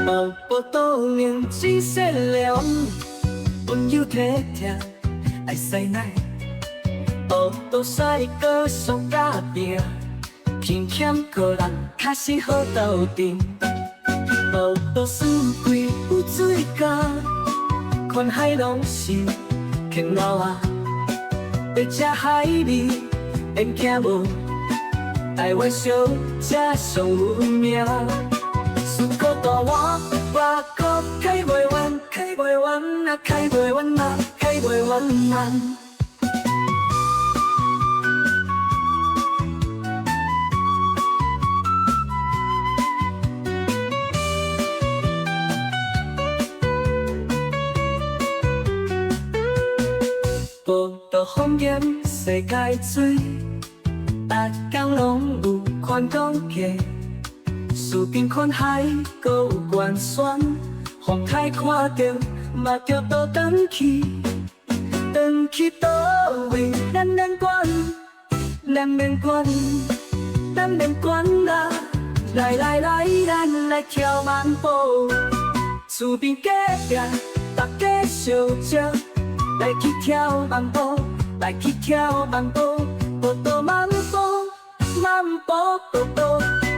无波多年真善良，温柔体贴，爱塞奶。无多帅哥上甲拼，偏欠个人较是好斗阵。无多水鬼有水咖，看海拢是牵老啊。要食海味，缘行无？台湾小姐上有名。苏果大碗，外国开袂完，开袂完啊，开袂完啊，开袂完啊。报道风险世界水，逐工拢有宽广客。树边看海，搁有悬山，风台看着，嘛着倒转去，转去倒位？咱免管，咱免管，咱免管啦！来来来，咱来跳慢步，厝边隔壁，大家相接，来去跳慢步，来去跳慢步，步步慢步，慢步步步。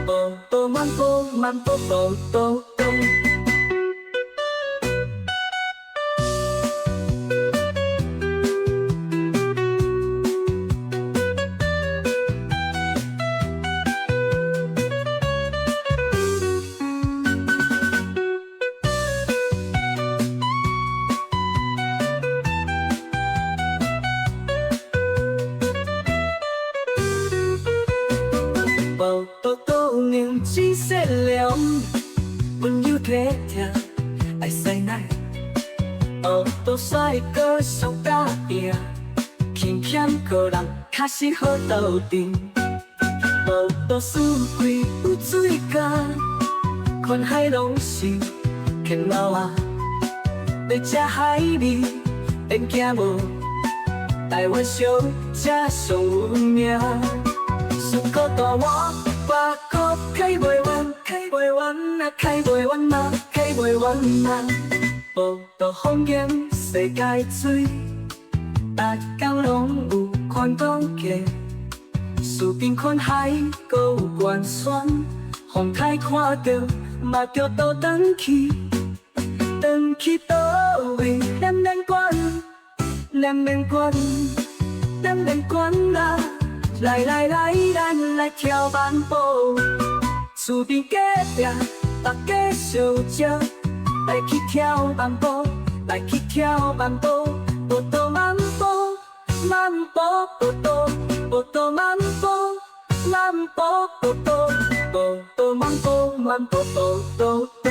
步步慢步，慢步步步步。无多多年真善良，温柔体贴，爱塞奶。无多帅哥上甲拼，偏欠个人较是好斗阵。无多水鬼有水咖，看海拢是牵老啊。要食海味，缘行无？台湾小姐上有名。苏果大碗，外国开袂完，开袂完啊，开袂完啊，开袂完啊。报道风险世界水，逐工拢有宽广客。树边看海，搁有悬山，风台看着，嘛着倒转去，转去倒位？咱免管，咱免管，咱免管啦！来来来，咱来跳慢步，厝边隔壁，大家相接，来去跳慢步，来去跳慢步，步步慢步，慢步步步，步步慢步，慢步步步，步步慢步，慢步步步步。